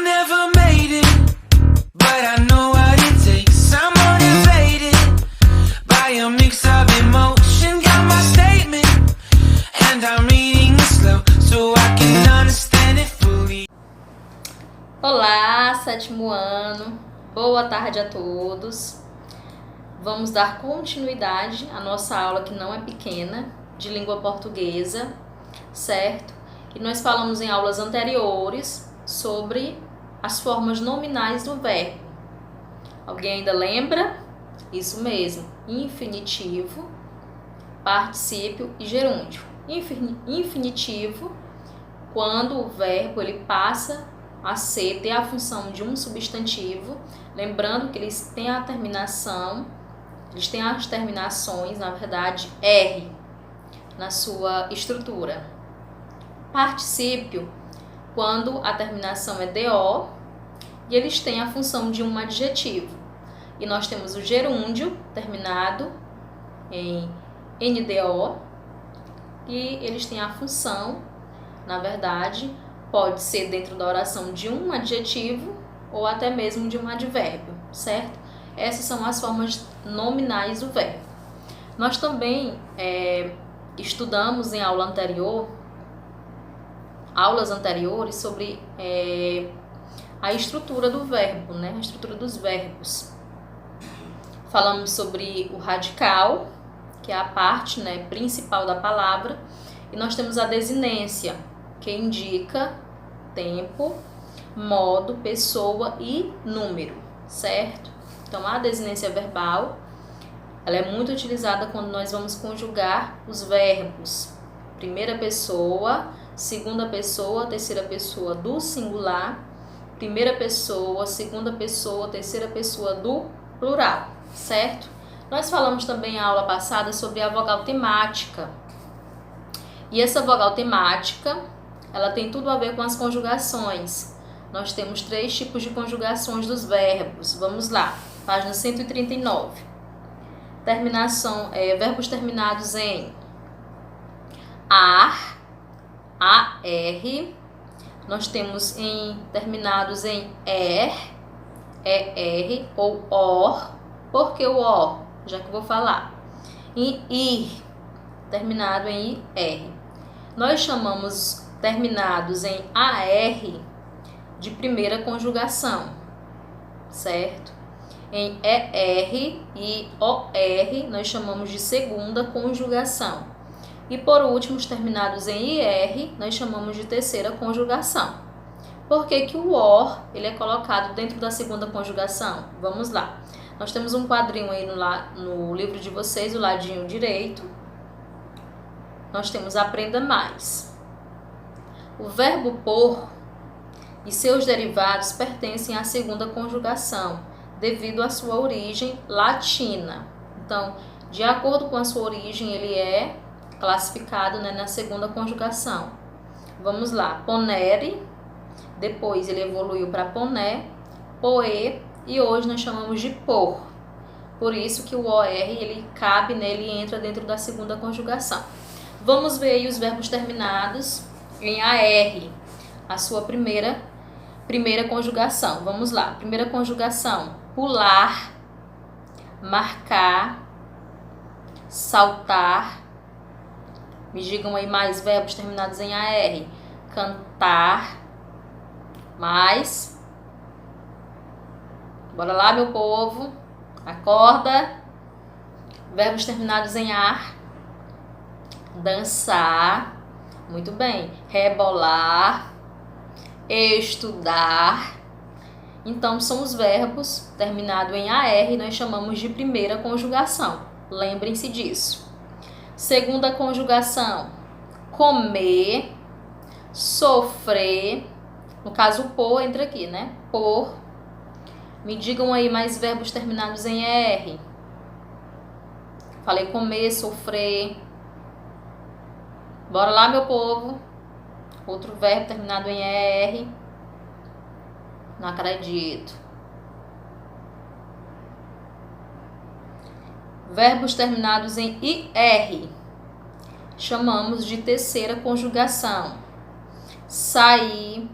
never made it, but I know what it takes. I'm motivated by a mix of emotion. Got my statement, and I'm reading it slow so I can understand it fully. Olá, sétimo ano, boa tarde a todos. Vamos dar continuidade à nossa aula, que não é pequena, de língua portuguesa, certo? E nós falamos em aulas anteriores sobre as formas nominais do verbo. Alguém ainda lembra? Isso mesmo, infinitivo, particípio e gerúndio. Infinitivo, quando o verbo ele passa a ter a função de um substantivo, lembrando que eles têm as terminações, na verdade, R na sua estrutura. Particípio, quando a terminação é DO e eles têm a função de um adjetivo. E nós temos o gerúndio terminado em NDO e eles têm a função, na verdade, pode ser dentro da oração de um adjetivo ou até mesmo de um advérbio, certo? Essas são as formas nominais do verbo. Nós também estudamos em aulas anteriores sobre a estrutura do verbo, né? A estrutura dos verbos. Falamos sobre o radical, que é a parte, né, principal da palavra, e nós temos a desinência, que indica tempo, modo, pessoa e número, certo? Então, a desinência verbal, ela é muito utilizada quando nós vamos conjugar os verbos. Primeira pessoa, segunda pessoa, terceira pessoa do singular, primeira pessoa, segunda pessoa, terceira pessoa do plural, certo? Nós falamos também na aula passada sobre a vogal temática. E essa vogal temática, ela tem tudo a ver com as conjugações. Nós temos 3 tipos de conjugações dos verbos. Vamos lá, página 139. Verbos terminados em ar, AR. Nós temos terminados em ER ou OR. Por que o OR? Já que eu vou falar. Em IR, terminado em IR. Nós chamamos terminados em AR de primeira conjugação, certo? Em ER e OR nós chamamos de segunda conjugação. E por último, os terminados em IR nós chamamos de terceira conjugação. Por que que o OR ele é colocado dentro da segunda conjugação? Vamos lá. Nós temos um quadrinho aí no livro de vocês, o ladinho direito. Nós temos Aprenda Mais. O verbo por e seus derivados pertencem à segunda conjugação, devido à sua origem latina. Então, de acordo com a sua origem, ele é classificado, né, na segunda conjugação. Vamos lá, ponere, depois ele evoluiu para poné, poer, e hoje nós chamamos de por. Por isso que o OR, ele cabe nele e entra dentro da segunda conjugação. Vamos ver aí os verbos terminados em AR, a sua primeira conjugação. Vamos lá, primeira conjugação, pular, marcar, saltar. Me digam aí mais verbos terminados em AR. Cantar, mais. Bora lá, meu povo. Acorda. Verbos terminados em ar. Dançar. Muito bem. Rebolar. Estudar. Então, são os verbos terminados em AR e nós chamamos de primeira conjugação. Lembrem-se disso. Segunda conjugação. Comer. Sofrer. No caso, o por entra aqui, né? Por. Me digam aí mais verbos terminados em ER. Falei comer, sofrer. Bora lá, meu povo. Outro verbo terminado em ER. Não acredito. Verbos terminados em IR. Chamamos de terceira conjugação. Sair,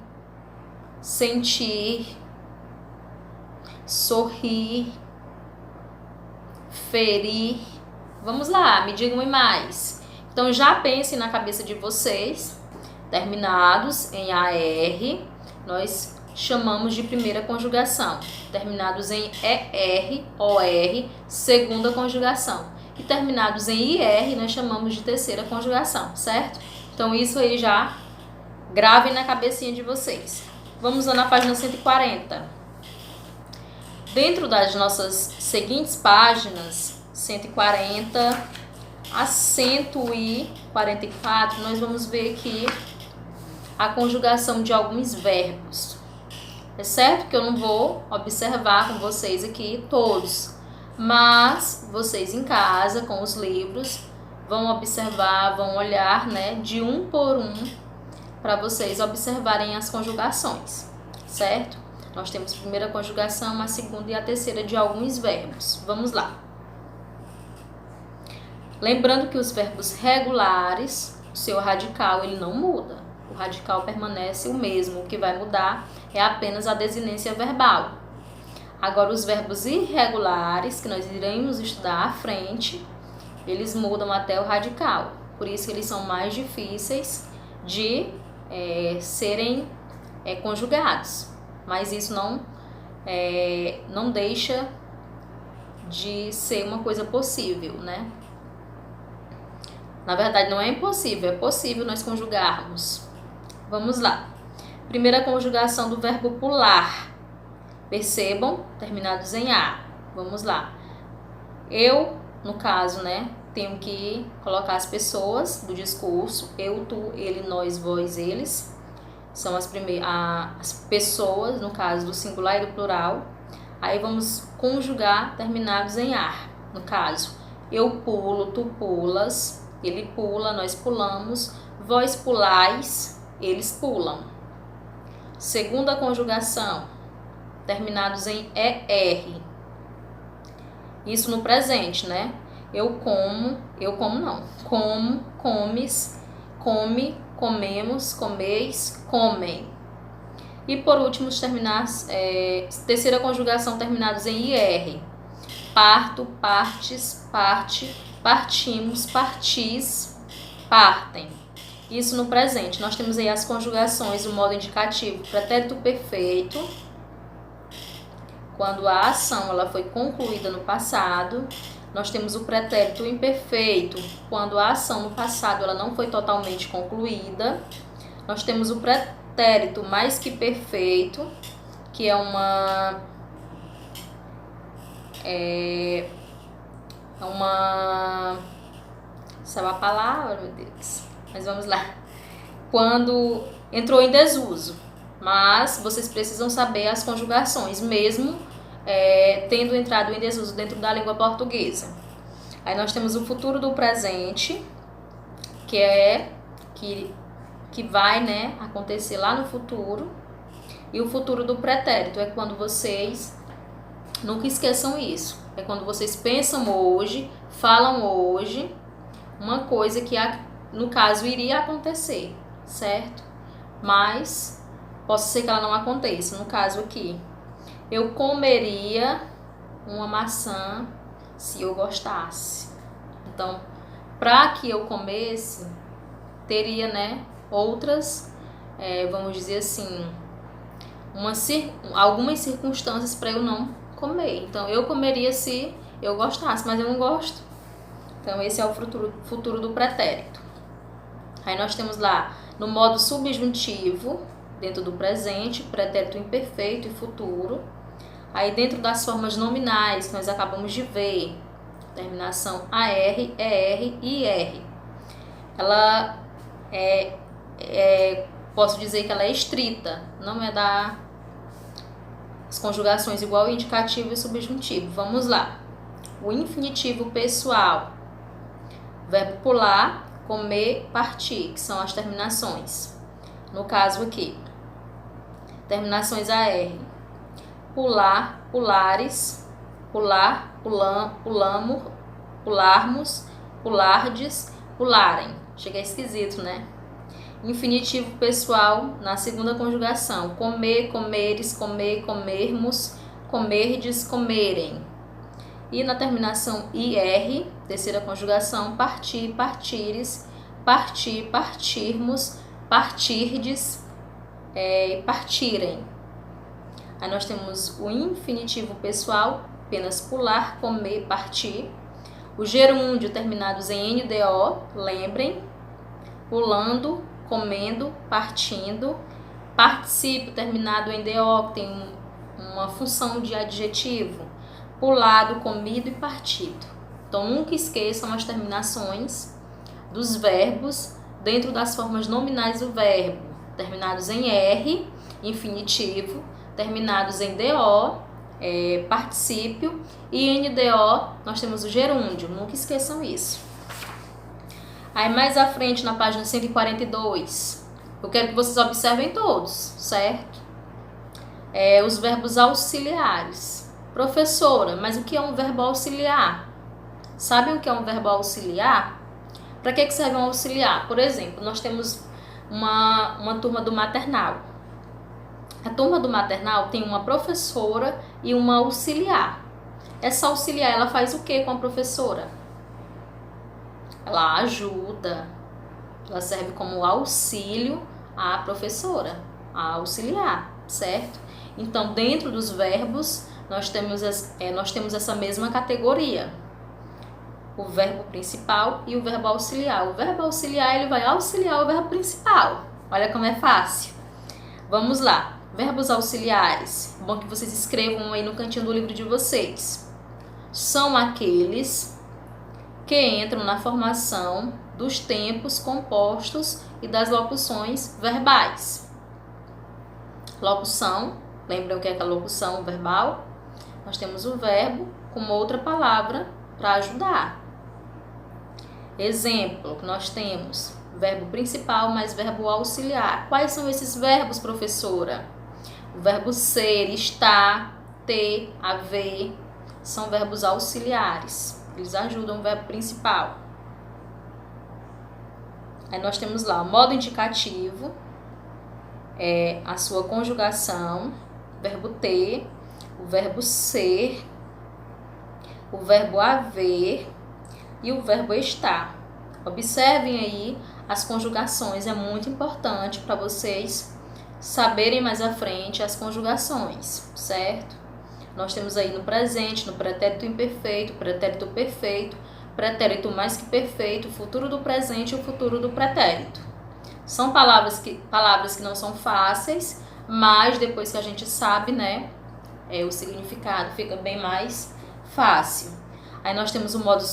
sentir, sorrir, ferir. Vamos lá, me digam mais. Então já pensem na cabeça de vocês, terminados em AR, nós chamamos de primeira conjugação. Terminados em ER, OR, segunda conjugação. E terminados em IR, nós chamamos de terceira conjugação, certo? Então isso aí já gravem na cabecinha de vocês. Vamos lá na página 140. Dentro das nossas seguintes páginas, 140 a 144, nós vamos ver aqui a conjugação de alguns verbos. É certo que eu não vou observar com vocês aqui todos, mas vocês em casa, com os livros, vão observar, vão olhar, né, de um por um, para vocês observarem as conjugações, certo? Nós temos a primeira conjugação, a segunda e a terceira de alguns verbos. Vamos lá. Lembrando que os verbos regulares, o seu radical, ele não muda. O radical permanece o mesmo. O que vai mudar é apenas a desinência verbal. Agora, os verbos irregulares, que nós iremos estudar à frente, eles mudam até o radical. Por isso que eles são mais difíceis de serem conjugados. Mas isso não deixa de ser uma coisa possível, né? Na verdade, não é impossível, é possível nós conjugarmos. Vamos lá. Primeira conjugação do verbo pular. Percebam, terminados em A. Vamos lá. Eu, no caso, né, tenho que colocar as pessoas do discurso. Eu, tu, ele, nós, vós, eles. São as pessoas, no caso do singular e do plural. Aí vamos conjugar terminados em ar. No caso, eu pulo, tu pulas, ele pula, nós pulamos, vós pulais, eles pulam. Segunda conjugação, terminados em ER. Isso no presente, né? Como, comes, come, comemos, comeis, comem. E por último, terceira conjugação terminados em IR. Parto, partes, parte, partimos, partis, partem. Isso no presente. Nós temos aí as conjugações do modo indicativo, pretérito perfeito, quando a ação ela foi concluída no passado. Nós temos o pretérito imperfeito, quando a ação no passado ela não foi totalmente concluída. Nós temos o pretérito mais que perfeito, que é sabe a palavra, meu Deus? Mas vamos lá. Quando entrou em desuso. Mas vocês precisam saber as conjugações, mesmo tendo entrado em desuso dentro da língua portuguesa. Aí nós temos o futuro do presente, que vai, né, acontecer lá no futuro. E o futuro do pretérito é quando vocês, nunca esqueçam isso, é quando vocês pensam hoje, falam hoje, uma coisa que no caso iria acontecer, certo? Mas pode ser que ela não aconteça. No caso aqui, eu comeria uma maçã se eu gostasse. Então, para que eu comesse, teria, né, outras, vamos dizer assim, algumas circunstâncias para eu não comer. Então, eu comeria se eu gostasse, mas eu não gosto. Então, esse é o futuro do pretérito. Aí nós temos lá, no modo subjuntivo, dentro do presente, pretérito imperfeito e futuro. Aí dentro das formas nominais que nós acabamos de ver, terminação AR, ER e IR. Ela posso dizer que ela é estrita, não é as conjugações igual indicativo e subjuntivo. Vamos lá. O infinitivo pessoal, verbo pular, comer, partir, que são as terminações. No caso aqui, terminações AR. Pular, pulares, pular, pulamos, pularmos, pulardes, pularem. Chega esquisito, né? Infinitivo pessoal na segunda conjugação. Comer, comeres, comer, comermos, comerdes, comerem. E na terminação IR, terceira conjugação, partir, partires, partir, partirmos, partirdes, partirem. Aí nós temos o infinitivo pessoal, apenas pular, comer, partir. O gerúndio terminados em NDO, lembrem, pulando, comendo, partindo. Particípio terminado em DO, que tem uma função de adjetivo, pulado, comido e partido. Então nunca esqueçam as terminações dos verbos dentro das formas nominais do verbo, terminados em R, infinitivo, terminados em DO, particípio, e NDO nós temos o gerúndio, nunca esqueçam isso. Aí mais à frente na página 142, eu quero que vocês observem todos, certo? Os verbos auxiliares. Professora, mas o que é um verbo auxiliar? Sabem o que é um verbo auxiliar? Para que serve um auxiliar? Por exemplo, nós temos uma turma do maternal. A turma do maternal tem uma professora e uma auxiliar. Essa auxiliar, ela faz o que com a professora? Ela ajuda, ela serve como auxílio à professora, a auxiliar, certo? Então, dentro dos verbos, nós temos essa mesma categoria. O verbo principal e o verbo auxiliar. O verbo auxiliar, ele vai auxiliar o verbo principal. Olha como é fácil. Vamos lá. Verbos auxiliares. Bom que vocês escrevam aí no cantinho do livro de vocês. São aqueles que entram na formação dos tempos compostos e das locuções verbais. Locução. Lembram o que é a locução verbal? Nós temos o verbo com uma outra palavra para ajudar. Exemplo que nós temos: verbo principal mais verbo auxiliar. Quais são esses verbos, professora? O verbo ser, estar, ter, haver, são verbos auxiliares. Eles ajudam o verbo principal. Aí nós temos lá o modo indicativo, a sua conjugação, verbo ter, o verbo ser, o verbo haver e o verbo estar. Observem aí as conjugações, é muito importante para vocês saberem mais à frente as conjugações, certo? Nós temos aí no presente, no pretérito imperfeito, pretérito perfeito, pretérito mais que perfeito, o futuro do presente e o futuro do pretérito. São palavras que não são fáceis, mas depois que a gente sabe, né, o significado fica bem mais fácil. Aí nós temos o modo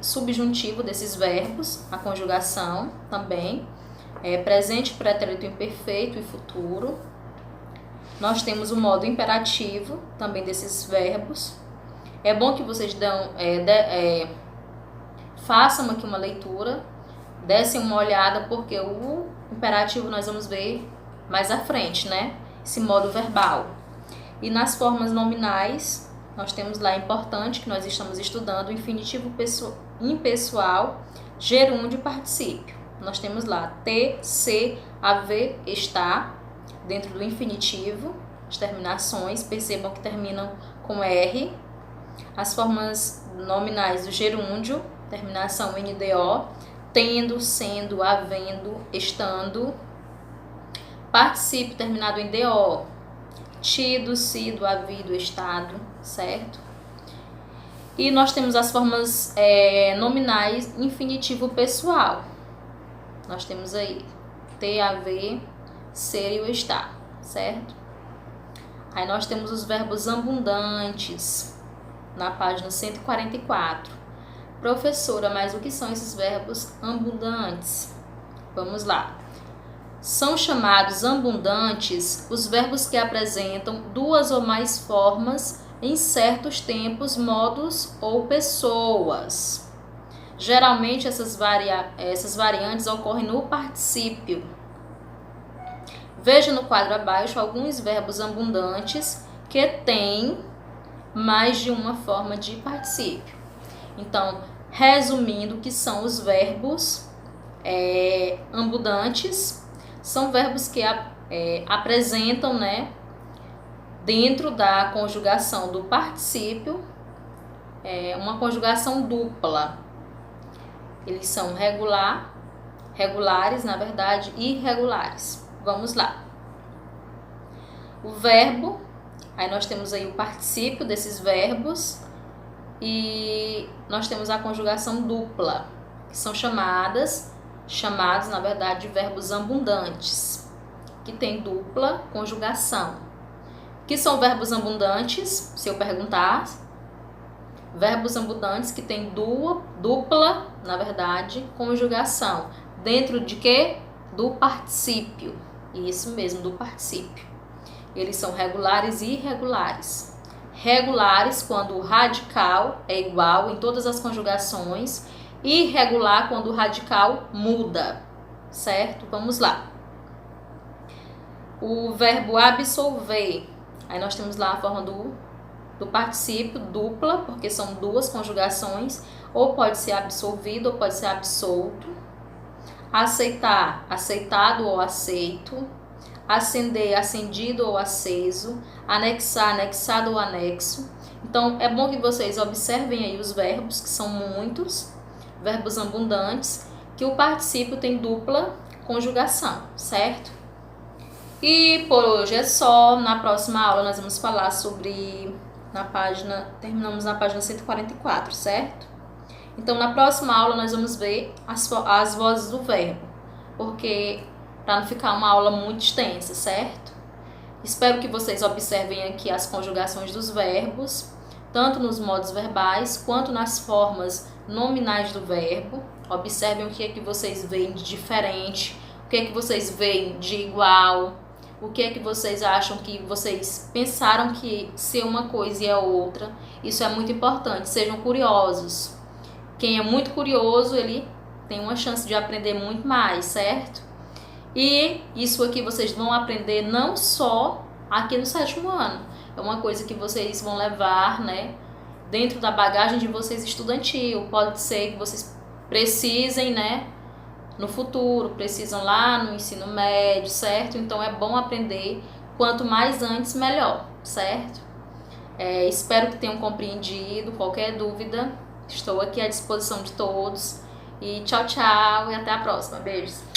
subjuntivo desses verbos, a conjugação também, presente, pretérito imperfeito e futuro. Nós temos o modo imperativo também desses verbos. É bom que vocês façam aqui uma leitura, dessem uma olhada, porque o imperativo nós vamos ver mais à frente, né? Esse modo verbal. E nas formas nominais, nós temos lá, importante, que nós estamos estudando, o infinitivo impessoal, gerúndio e particípio. Nós temos lá ter, ser, haver, estar, dentro do infinitivo, as terminações, percebam que terminam com R. As formas nominais do gerúndio, terminação NDO, tendo, sendo, havendo, estando. Particípio terminado em DO, tido, sido, havido, estado, certo? E nós temos as formas nominais infinitivo pessoal. Nós temos aí ter, haver, ser e o estar, certo? Aí nós temos os verbos abundantes, na página 144. Professora, mas o que são esses verbos abundantes? Vamos lá. São chamados abundantes os verbos que apresentam duas ou mais formas em certos tempos, modos ou pessoas. Geralmente essas variantes ocorrem no particípio. Veja no quadro abaixo alguns verbos abundantes que têm mais de uma forma de particípio. Então, resumindo, o que são os verbos abundantes? são verbos que apresentam, né, dentro da conjugação do particípio, uma conjugação dupla. Eles são regulares, na verdade, e irregulares. Vamos lá. O verbo, aí nós temos aí o particípio desses verbos e nós temos a conjugação dupla, que são chamados, na verdade, de verbos abundantes, que tem dupla conjugação. O que são verbos abundantes? Se eu perguntar, verbos abundantes que tem dupla, na verdade, conjugação. Dentro de quê? Do particípio. Isso mesmo, do particípio. Eles são regulares e irregulares. Regulares quando o radical é igual em todas as conjugações. Irregular quando o radical muda. Certo? Vamos lá. O verbo absolver. Aí nós temos lá a forma do particípio dupla, porque são duas conjugações. Ou pode ser absolvido ou pode ser absolto. Aceitar, aceitado ou aceito. Acender, acendido ou aceso. Anexar, anexado ou anexo. Então, é bom que vocês observem aí os verbos, que são muitos, verbos abundantes, que o particípio tem dupla conjugação, certo? E por hoje é só. Na próxima aula nós vamos falar sobre, terminamos na página 144, certo? Então, na próxima aula nós vamos ver as vozes do verbo, porque para não ficar uma aula muito extensa, certo? Espero que vocês observem aqui as conjugações dos verbos, tanto nos modos verbais quanto nas formas nominais do verbo. Observem o que é que vocês veem de diferente, o que é que vocês veem de igual, o que é que vocês acham que vocês pensaram que ser uma coisa e é outra. Isso é muito importante, sejam curiosos. Quem é muito curioso, ele tem uma chance de aprender muito mais, certo? E isso aqui vocês vão aprender não só aqui no 7º ano. É uma coisa que vocês vão levar, né, dentro da bagagem de vocês estudantil. Pode ser que vocês precisem, né, no futuro, precisam lá no ensino médio, certo? Então é bom aprender, quanto mais antes, melhor, certo? Espero que tenham compreendido. Qualquer dúvida, estou aqui à disposição de todos. E tchau, tchau, e até a próxima. Beijos!